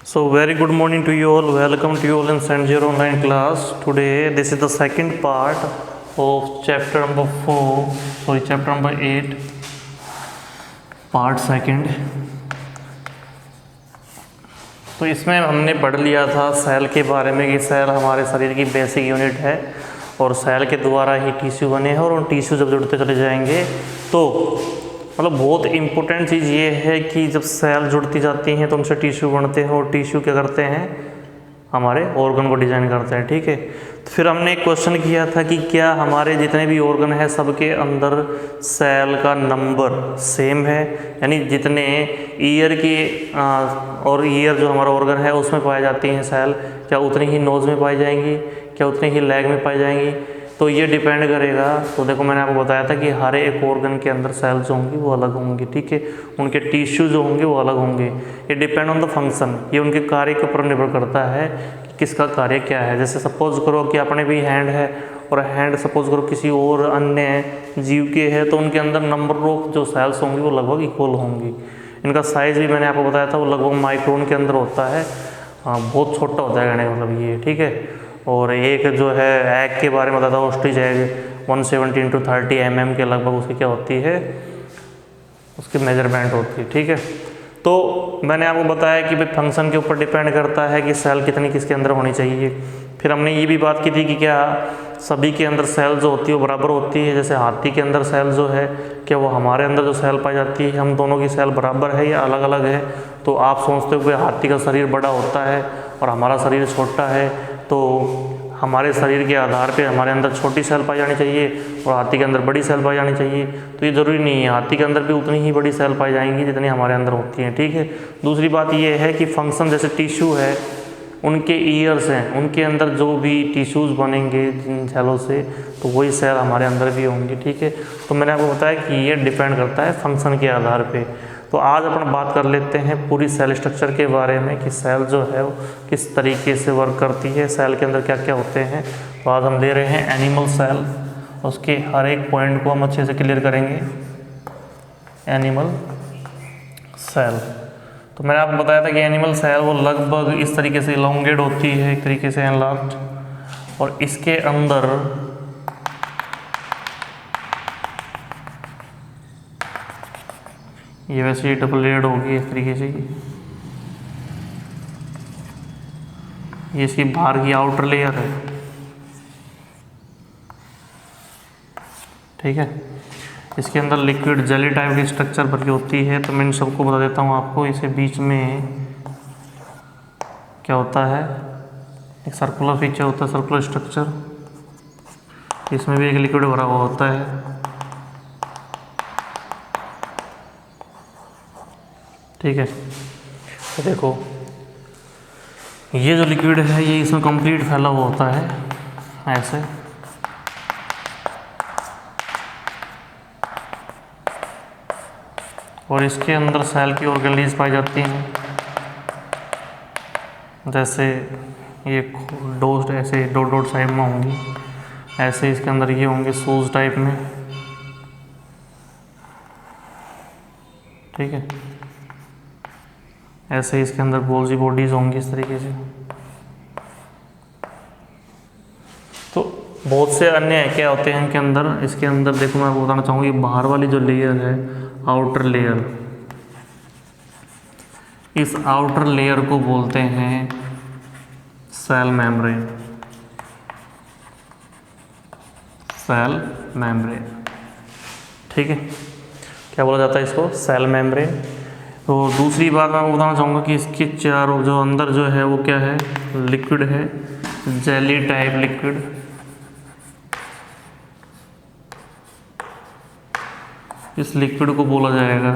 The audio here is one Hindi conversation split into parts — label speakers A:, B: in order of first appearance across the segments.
A: So very good morning to you all. Welcome to you all in St. Zero online class. Today this is the second part of chapter number 4. Chapter number 8, part second. तो इसमें हमने पढ़ लिया था सेल के बारे में कि सेल हमारे शरीर की बेसिक यूनिट है और सेल के द्वारा ही टिश्यू बने हैं और उन टिश्यू जब जुड़ते चले जाएंगे तो मतलब बहुत इम्पोर्टेंट चीज़ ये है कि जब सेल जुड़ती जाती हैं तो उनसे टिश्यू बनते हैं और टिश्यू क्या करते हैं, हमारे ऑर्गन को डिज़ाइन करते हैं। ठीक है, तो फिर हमने एक क्वेश्चन किया था कि क्या हमारे जितने भी ऑर्गन हैं सबके अंदर सेल का नंबर सेम है, यानी जितने ईयर के और ईयर जो हमारा ऑर्गन है उसमें पाई जाती हैं सेल, क्या उतनी ही नोज़ में पाई जाएंगी, क्या उतनी ही लेग में पाई जाएंगी। तो ये डिपेंड करेगा। तो देखो मैंने आपको बताया था कि हर एक ऑर्गन के अंदर सेल जो होंगी वो अलग होंगी। ठीक है, उनके टिश्यू जो होंगे वो अलग होंगे। ये डिपेंड ऑन द फंक्शन, ये उनके कार्य के ऊपर निर्भर करता है कि किसका कार्य क्या है। जैसे सपोज करो कि अपने भी हैंड है और हैंड सपोज करो किसी और अन्य जीव के है, तो उनके अंदर नंबर ऑफ जो सेल्स होंगी वो लगभग इक्वल होंगी। इनका साइज़ भी मैंने आपको बताया था वो लगभग माइक्रोन के अंदर होता है। बहुत छोटा होता है कहने मतलब ये। ठीक है, और एक जो है एग के बारे में बताता है, ऑस्ट्रिच एग 170 × 30 mm के लगभग उसकी क्या होती है, उसकी मेजरमेंट होती है। ठीक है, तो मैंने आपको बताया कि भाई फंक्शन के ऊपर डिपेंड करता है कि सेल कितनी किसके अंदर होनी चाहिए। फिर हमने ये भी बात की थी कि क्या सभी के अंदर सेल जो होती है वो बराबर होती है। जैसे हाथी के अंदर सेल जो है, क्या वो हमारे अंदर जो सेल पाई जाती है हम दोनों की सेल बराबर है या अलग अलग है। तो आप सोचते हो कि हाथी का शरीर बड़ा होता है और हमारा शरीर छोटा है, तो हमारे शरीर के आधार पे हमारे अंदर छोटी सेल पाई जानी चाहिए और हाथी के अंदर बड़ी सेल पाई जानी चाहिए। तो ये ज़रूरी नहीं है, हाथी के अंदर भी उतनी ही बड़ी सेल पाई जाएंगी जितनी हमारे अंदर होती हैं। ठीक है, दूसरी बात ये है कि फंक्शन जैसे टिश्यू है, उनके ईयर्स हैं, उनके अंदर जो भी टिश्यूज़ बनेंगे जिन सेलों से, तो वही सेल हमारे अंदर भी होंगी। ठीक है, तो मैंने आपको बताया कि ये डिपेंड करता है फंक्शन के आधार पे। तो आज अपन बात कर लेते हैं पूरी सेल स्ट्रक्चर के बारे में कि सेल जो है वो किस तरीके से वर्क करती है, सेल के अंदर क्या क्या होते हैं। तो आज हम ले रहे हैं एनिमल सेल, उसके हर एक पॉइंट को हम अच्छे से क्लियर करेंगे। एनिमल सेल, तो मैंने आपको बताया था कि एनिमल सेल वो लगभग इस तरीके से इलोंगेट होती है, एक तरीके से एनलार्ज, और इसके अंदर ये वैसे डबल लेयर्ड होगी इस तरीके से। ये इसकी बाहर की आउटर लेयर है। ठीक है, इसके अंदर लिक्विड जेली टाइप की स्ट्रक्चर भरी होती है। तो मैं इन सबको बता देता हूँ आपको। इसे बीच में क्या होता है, एक सर्कुलर फीचर होता है, सर्कुलर स्ट्रक्चर। इसमें भी एक लिक्विड भरा हुआ होता है। ठीक है, तो देखो ये जो लिक्विड है ये इसमें कंप्लीट फैला हुआ होता है ऐसे। और इसके अंदर सेल की ऑर्गेनेल्स पाई जाती हैं। जैसे ये डोज ऐसे डॉट डॉट साइड में होंगी, ऐसे इसके अंदर ये होंगे शूज टाइप में। ठीक है, ऐसे इसके अंदर गोल्जी बॉडीज होंगी इस तरीके से। तो बहुत से अन्य क्या होते हैं इनके अंदर। इसके अंदर देखो मैं आपको बताना चाहूँगी, बाहर वाली जो लेयर है आउटर लेयर, इस आउटर लेयर को बोलते हैं सेल मेम्ब्रेन। सेल मेम्ब्रेन, ठीक है, क्या बोला जाता है इसको, सेल मेम्ब्रेन। तो दूसरी बात मैं आपको बताना चाहूँगा कि इसके चारों जो अंदर जो है वो क्या है, लिक्विड है, जेली टाइप लिक्विड। इस लिक्विड को बोला जाएगा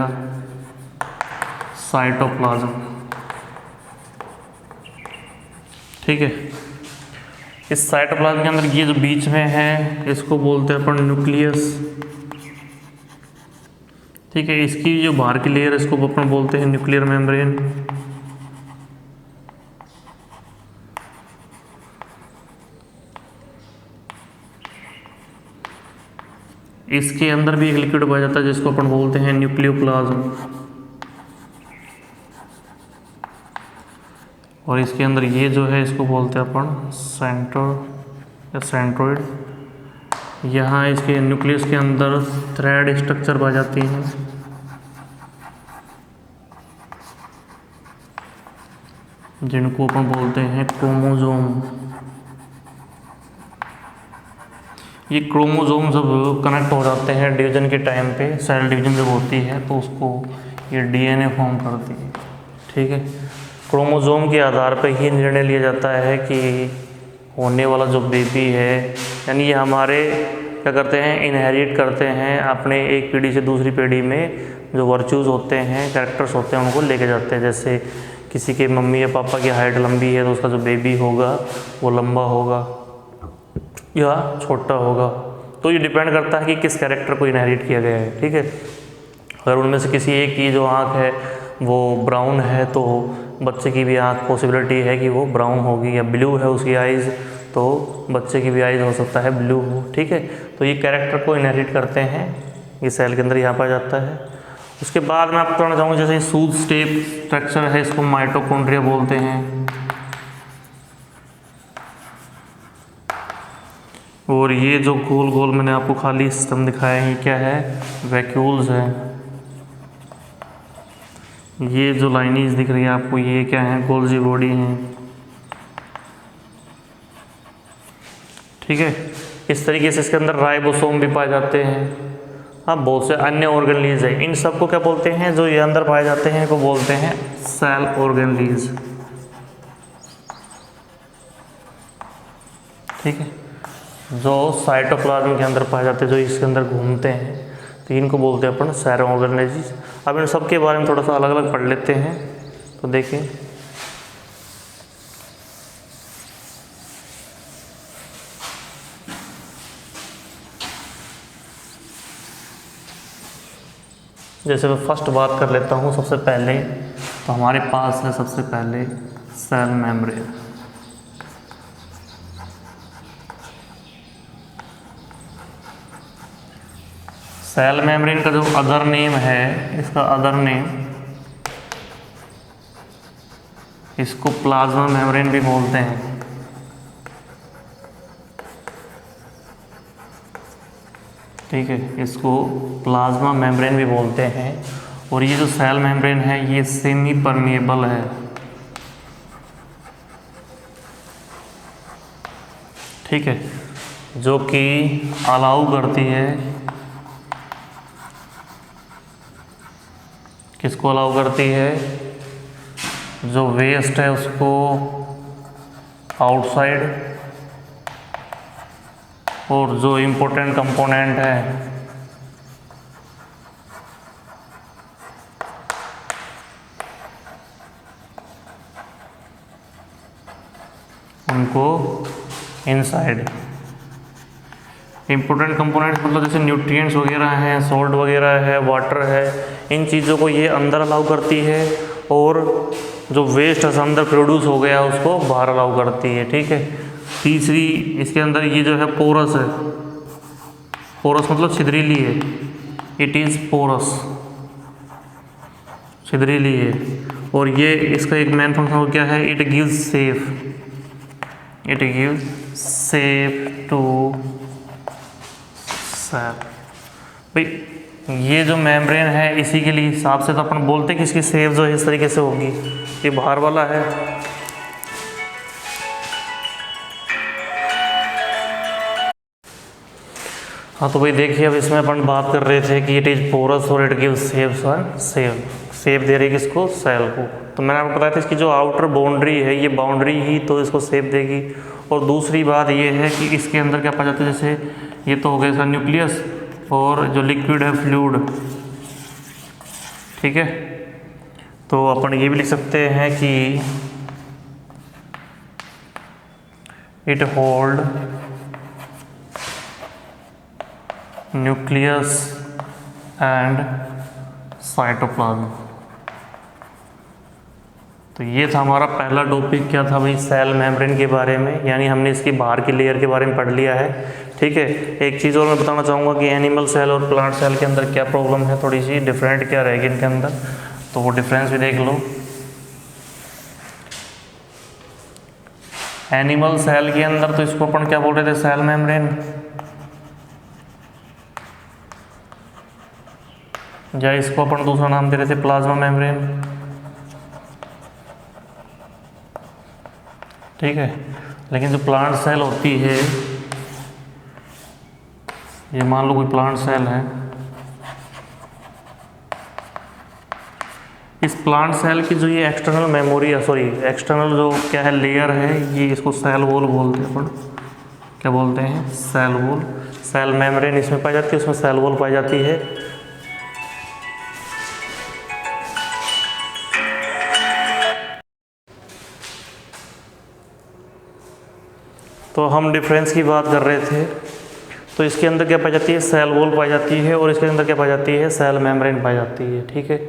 A: साइटोप्लाज्म। ठीक है, इस साइटोप्लाज्म के अंदर ये जो बीच में है इसको बोलते हैं अपन न्यूक्लियस। ठीक है, इसकी जो बाहर की लेयर इसको अपन बोलते हैं न्यूक्लियर मेम्ब्रेन। इसके अंदर भी एक लिक्विड पाया जाता है जिसको अपन बोलते हैं न्यूक्लियोप्लाज्म। और इसके अंदर ये जो है इसको बोलते हैं अपन सेंट्रोइड या सेंट्रोइड। यहाँ इसके न्यूक्लियस के अंदर थ्रेड स्ट्रक्चर पाई जाती हैं, जिनको अपन बोलते हैं क्रोमोसोम। ये क्रोमोसोम जब कनेक्ट हो जाते हैं डिवीजन के टाइम पे, सेल डिवीजन जब होती है तो उसको ये डीएनए फॉर्म करती है। ठीक है, क्रोमोसोम के आधार पर ही निर्णय लिया जाता है कि होने वाला जो बेबी है, यानी ये हमारे क्या करते हैं, इनहेरिट करते हैं अपने एक पीढ़ी से दूसरी पीढ़ी में जो वर्चूज़ होते हैं, कैरेक्टर्स होते हैं, उनको लेके जाते हैं। जैसे किसी के मम्मी या पापा की हाइट लंबी है तो उसका जो बेबी होगा वो लंबा होगा या छोटा होगा। तो ये डिपेंड करता है कि किस कैरेक्टर को इनहेरिट किया गया है। ठीक है, अगर उनमें से किसी एक की जो आँख है वो ब्राउन है तो बच्चे की भी आँख पॉसिबिलिटी है कि वो ब्राउन होगी, या ब्लू है उसकी आइज़ तो बच्चे की भी आइज़ हो सकता है ब्लू हो। ठीक है, तो ये कैरेक्टर को इनहेरिट करते हैं, ये सेल के अंदर यहाँ पर जाता है। उसके बाद मैं आपको बताना चाहूँगा, जैसे सूद स्टेप स्ट्रक्चर है, इसको माइटोकॉन्ड्रिया बोलते हैं। और ये जो गोल गोल मैंने आपको खाली सिस्टम दिखाया है, ये क्या है, वैक्यूल्स है। ये जो लाइनीज दिख रही है आपको, ये क्या है, गोल्जी बॉडी है। ठीक है, इस तरीके से इसके अंदर राइबोसोम भी पाए जाते हैं। हाँ, बहुत से अन्य ऑर्गेनलीज है। इन सबको क्या बोलते हैं, जो ये अंदर पाए जाते हैं इनको बोलते हैं सेल ऑर्गेनलीज। ठीक है, जो साइटोप्लाज्म के अंदर पाए जाते हैं, जो इसके अंदर घूमते हैं, तो इनको बोलते हैं अपन सेल ऑर्गेनलीज। अब इन सब के बारे में थोड़ा सा अलग अलग पढ़ लेते हैं। तो देखिए, जैसे मैं फर्स्ट बात कर लेता हूँ सबसे पहले, तो हमारे पास है सबसे पहले सेल मेम्ब्रेन। सेल मेम्ब्रेन का जो अदर नेम है, इसका अदर नेम, इसको प्लाज्मा मेम्ब्रेन भी बोलते हैं। ठीक है, इसको प्लाज्मा मेम्ब्रेन भी बोलते हैं। और ये जो सेल मेम्ब्रेन है ये सेमी परमेएबल है। ठीक है, जो कि अलाउ करती है, किसको अलाउ करती है, जो वेस्ट है उसको आउटसाइड, और जो इम्पोर्टेंट कंपोनेंट है उनको इनसाइड। इम्पोर्टेंट कंपोनेंट्स मतलब जैसे न्यूट्रिएंट्स वगैरह हैं, सॉल्ट वगैरह है, वाटर है, इन चीज़ों को ये अंदर अलाउ करती है, और जो वेस्ट अंदर प्रोड्यूस हो गया उसको बाहर अलाउ करती है। ठीक है, तीसरी इसके अंदर ये जो है पोरस है। पोरस मतलब छिद्रीली है, इट इज़ पोरस, छिद्रीली है। और ये इसका एक मेन फंक्शन क्या है, it gives shape, it gives shape to cell. भाई ये जो मेम्ब्रेन है इसी के लिए हिसाब से तो अपन बोलते कि इसकी सेफ जो है इस तरीके से होगी, ये बाहर वाला है। हाँ, तो भाई देखिए, अब इसमें अपन बात कर रहे थे कि इट इज़ पोरस और इट गिव्स सेफ दे रही है किसको, सेल को। तो मैंने आपको बताया था इसकी जो आउटर बाउंड्री है, ये बाउंड्री ही तो इसको सेफ देगी। और दूसरी बात ये है कि इसके अंदर क्या पाया जाता है, जैसे ये तो हो गया इसका न्यूक्लियस, और जो लिक्विड है फ्लूइड। ठीक है, तो अपन ये भी लिख सकते हैं कि it hold nucleus and cytoplasm. तो ये था हमारा पहला टॉपिक, क्या था भाई, सेल मेम्ब्रेन के बारे में, यानी हमने इसकी बाहर की लेयर के बारे में पढ़ लिया है। ठीक है, एक चीज़ और मैं बताना चाहूँगा कि एनिमल सेल और प्लांट सेल के अंदर क्या प्रॉब्लम है, थोड़ी सी डिफरेंट क्या रहेगी इनके अंदर, तो वो डिफरेंस भी देख लो। एनिमल सेल के अंदर तो इसको अपन क्या बोल रहे थे, सेल मेम्ब्रेन, या इसको अपन दूसरा नाम दे रहे थे प्लाज्मा मेम्ब्रेन, ठीक है। लेकिन जो प्लांट सेल होती है, ये मान लो कोई प्लांट सेल है, इस प्लांट सेल की जो ये एक्सटर्नल मेमोरी है, सॉरी एक्सटर्नल जो क्या है लेयर है, ये इसको सेल वॉल बोलते हैं अपन, क्या बोलते हैं, सेल वॉल। सेल मेम्ब्रेन इसमें पाई जाती है, उसमें सेल वॉल पाई जाती है। तो हम डिफरेंस की बात कर रहे थे, तो इसके अंदर क्या पाई जाती है, सेल वॉल पाई जाती है, और इसके अंदर क्या पाई जाती है, सेल मेम्ब्रेन पाई जाती है, ठीक है।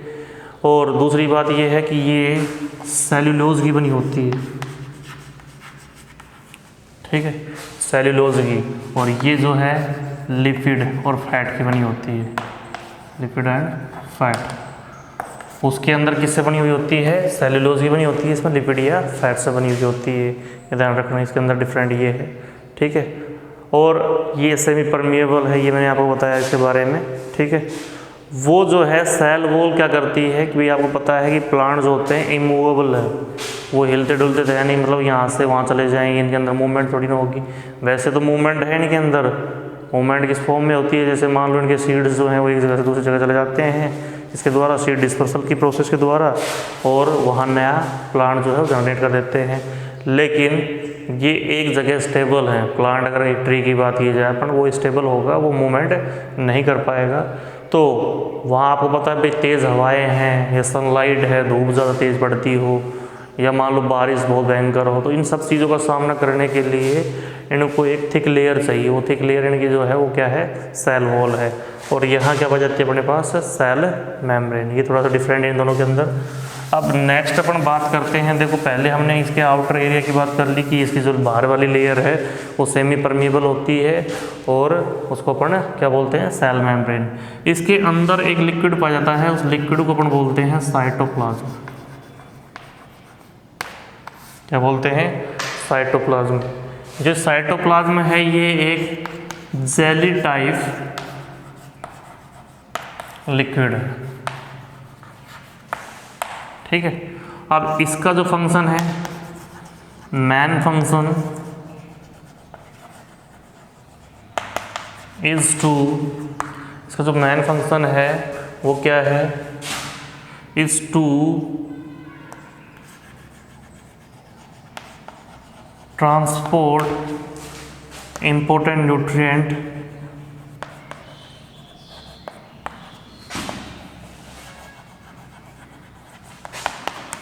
A: और दूसरी बात ये है कि ये सेल्यूलोज की बनी होती है, ठीक है, सेल्यूलोज की, और ये जो है लिपिड और फैट की बनी होती है, लिपिड एंड फैट। उसके अंदर किससे बनी हुई होती है, सेल्यूलोज की बनी होती है, इसमें लिपिड या फैट से बनी हुई होती है, ये ध्यान रखना। इसके अंदर डिफरेंट ये है, ठीक है। और ये सेमी परमिएबल है, ये मैंने आपको बताया इसके बारे में, ठीक है। वो जो है सेल वॉल क्या करती है कि भाई आपको पता है कि प्लांट जो होते हैं इमूवेबल है, वो हिलते डुलते थे नहीं, मतलब यहाँ से वहाँ चले जाएंगे, इनके अंदर मूवमेंट थोड़ी ना होगी। वैसे तो मूवमेंट है इनके अंदर, मूवमेंट किस फॉर्म में होती है, जैसे मान लो इनके सीड्स जो हैं वो एक जगह से दूसरी जगह चले जाते हैं, इसके द्वारा सीड डिस्पर्सल की प्रोसेस के द्वारा, और वहाँ नया प्लांट जो है वो जनरेट कर देते हैं। लेकिन ये एक जगह स्टेबल है प्लांट, अगर एक ट्री की बात की जाए अपन, वो स्टेबल होगा, वो मूवमेंट नहीं कर पाएगा। तो वहाँ आपको पता है भाई तेज़ हवाएं हैं, या सनलाइट है, धूप ज़्यादा तेज़ पड़ती हो, या मान लो बारिश बहुत भयंकर हो, तो इन सब चीज़ों का सामना करने के लिए इनको एक थिक लेयर चाहिए। वो थिक लेयर इनकी जो है वो क्या है, सेल वॉल है। और यहाँ क्या बच जाती है अपने पास, सेल मेम्ब्रेन। ये थोड़ा सा डिफरेंट है इन दोनों के अंदर। अब नेक्स्ट अपन बात करते हैं, देखो पहले हमने इसके आउटर एरिया की बात कर ली कि इसकी जो बाहर वाली लेयर है वो सेमी परमिएबल होती है, और उसको अपन क्या बोलते हैं, सेल मेम्ब्रेन। इसके अंदर एक लिक्विड पाया जाता है, उस लिक्विड को अपन बोलते हैं साइटोप्लाज्म। क्या बोलते हैं, साइटोप्लाज्म। जो साइटोप्लाज्म है ये एक जेली टाइप लिक्विड है, ठीक है। अब इसका जो फंक्शन है, मेन फंक्शन इज टू, इसका जो मेन फंक्शन है वो क्या है, is to transport important nutrient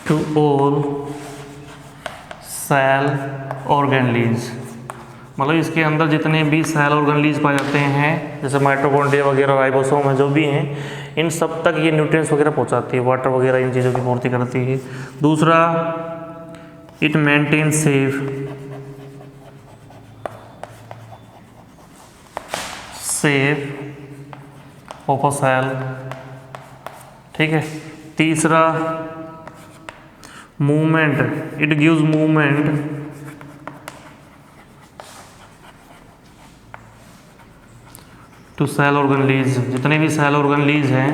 A: to all cell organelles. मतलब इसके अंदर जितने भी सेल ऑर्गेनलीज पाए जाते हैं, जैसे माइटोकॉन्ड्रिया वगैरह, राइबोसोम है, जो भी हैं, इन सब तक ये न्यूट्रिएंट्स वगैरह पहुंचाती है, वाटर वगैरह इन चीज़ों की पूर्ति करती है। दूसरा, it maintain shape of a cell, ठीक है। तीसरा, movement, it gives movement to cell organelles. जितने भी सेल ऑर्गेनलीज हैं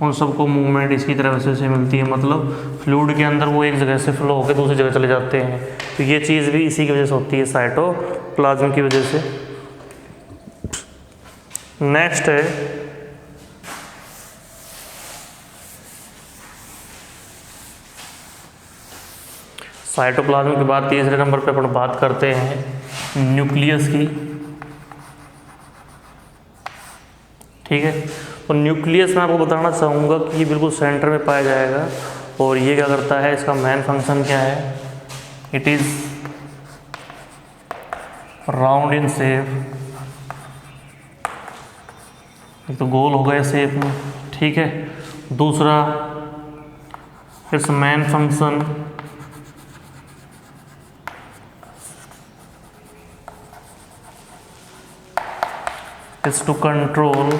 A: उन सबको मूवमेंट इसकी तरफ से मिलती है, मतलब फ्लूइड के अंदर वो एक जगह से फ्लो होकर दूसरी जगह चले जाते हैं। तो ये चीज़ भी इसी की वजह से होती है, साइटोप्लाज्म की वजह से। नेक्स्ट है साइटोप्लाज्म के बाद तीसरे नंबर पे अपन बात करते हैं न्यूक्लियस की, ठीक है। तो न्यूक्लियस में आपको बताना चाहूँगा कि ये बिल्कुल सेंटर में पाया जाएगा, और ये क्या करता है, इसका मेन फंक्शन क्या है, it is round in shape. एक तो गोल हो गया शेप में, ठीक है। दूसरा, it's main function is to control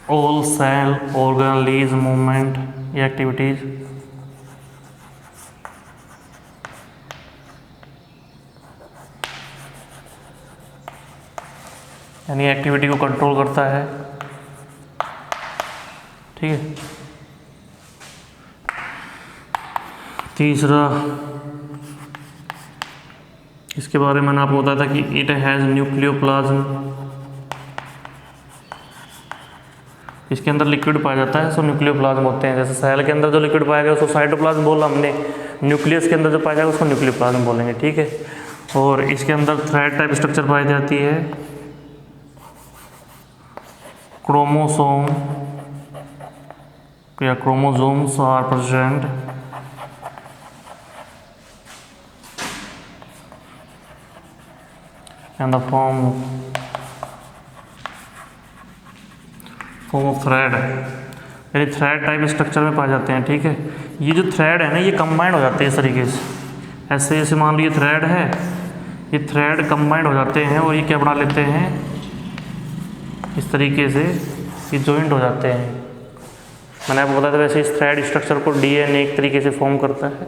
A: all cell organelles movement activities यानी एक्टिविटी को कंट्रोल करता है। ठीक है। तीसरा, इसके बारे में मैंने आपको बताया था कि इट हैज़ न्यूक्लियोप्लाज्म। इसके अंदर लिक्विड पाया जाता है, सो न्यूक्लियोप्लाज्म होते हैं। जैसे सेल के अंदर जो लिक्विड पाया गया उसको साइटोप्लाज्म बोला हमने, न्यूक्लियस के अंदर जो पाया जाएगा उसको न्यूक्लियोप्लाज्म बोलेंगे। ठीक है। और इसके अंदर थ्रेड टाइप स्ट्रक्चर पाई जाती है, क्रोमोसोम या chromosomes are present in the form of thread, यानी थ्रेड टाइप स्ट्रक्चर में पाए जाते हैं। ठीक है। ये जो थ्रेड है ना, ये कंबाइंड हो जाते हैं इस तरीके से, ऐसे ऐसे मान लीजिए थ्रेड है, ये थ्रेड कंबाइंड हो जाते हैं और ये क्या बना लेते हैं, इस तरीके से ये जॉइंट हो जाते हैं। मैंने आपको बताया था वैसे इस थ्रेड स्ट्रक्चर को डीएनए एक तरीके से फॉर्म करता है,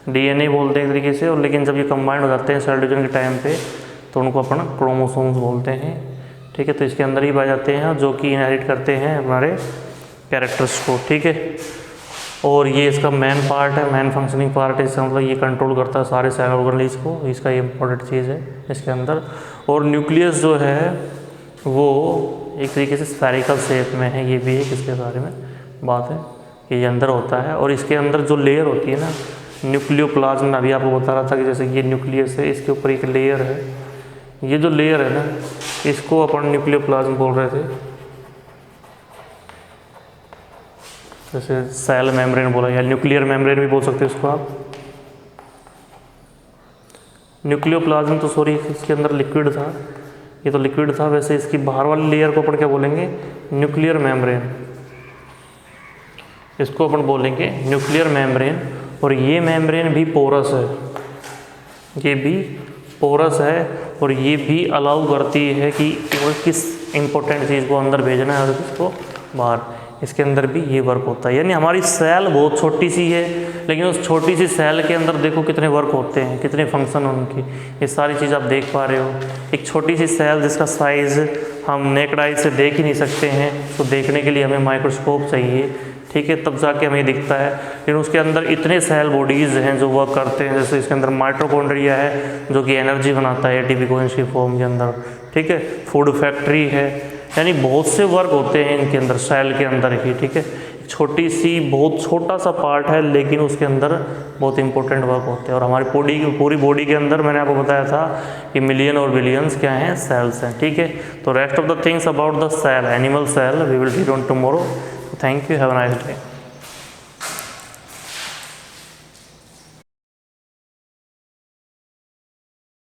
A: डीएनए बोलते हैं एक तरीके से। और लेकिन जब ये कंबाइंड हो जाते हैं सेल डिवीजन के टाइम पे तो उनको अपन क्रोमोसोम्स बोलते हैं। ठीक है। तो इसके अंदर ही पाए जाते हैं जो कि इनहेरिट करते हैं हमारे कैरेक्टर्स को। ठीक है। और ये इसका मेन पार्ट है, मेन फंक्शनिंग पार्ट है, इसका मतलब ये कंट्रोल करता है सारे सेल ऑर्गेनेल्स को, इसका ये इंपॉर्टेंट चीज़ है इसके अंदर। और न्यूक्लियस जो है वो एक तरीके से स्फेरिकल शेप में है, ये भी एक इसके बारे में बात है कि ये अंदर होता है। और इसके अंदर जो लेयर होती है ना न्यूक्लियोप्लाज्म, में अभी आपको बता रहा था कि जैसे ये न्यूक्लियस है, इसके ऊपर एक लेयर है, ये जो लेयर है ना इसको अपन न्यूक्लियोप्लाज्म बोल रहे थे। जैसे सेल मेम्ब्रेन बोला या न्यूक्लियर मेम्ब्रेन भी बोल सकते हैं इसको आप। न्यूक्लियोप्लाज्म तो सॉरी इसके अंदर लिक्विड था, ये तो लिक्विड था। वैसे इसकी बाहर वाली लेयर को अपन क्या बोलेंगे, न्यूक्लियर मेम्ब्रेन, इसको अपन बोलेंगे न्यूक्लियर मेम्ब्रेन। और ये मेम्ब्रेन भी पोरस है, ये भी पोरस है और ये भी अलाउ करती है कि किस इंपॉर्टेंट चीज़ को अंदर भेजना है और किसको बाहर। इसके अंदर भी ये वर्क होता है। यानी हमारी सेल बहुत छोटी सी है, लेकिन उस छोटी सी सेल के अंदर देखो कितने वर्क होते हैं, कितने फंक्शन हैं उनकी, ये सारी चीज़ आप देख पा रहे हो। एक छोटी सी सेल जिसका साइज़ हम नेकेड आई से देख ही नहीं सकते हैं, तो देखने के लिए हमें माइक्रोस्कोप चाहिए। ठीक है। तब जाके हमें दिखता है। लेकिन उसके अंदर इतने सेल बॉडीज़ हैं जो वर्क करते हैं। जैसे इसके अंदर माइटोकॉन्ड्रिया है जो कि एनर्जी बनाता है एटीपी को इसकी फॉर्म के अंदर। ठीक है। फूड फैक्ट्री है, यानी बहुत से वर्क होते हैं इनके अंदर, सेल के अंदर ही। ठीक है। छोटी सी बहुत छोटा सा पार्ट है लेकिन उसके अंदर बहुत इंपॉर्टेंट वर्क होते हैं। और हमारी पूरी बॉडी के अंदर मैंने आपको बताया था कि मिलियन और बिलियंस क्या हैं, सेल्स हैं। ठीक है। तो rest of the things about the cell, animal cell, we will read on tomorrow. Thank you, have a nice day.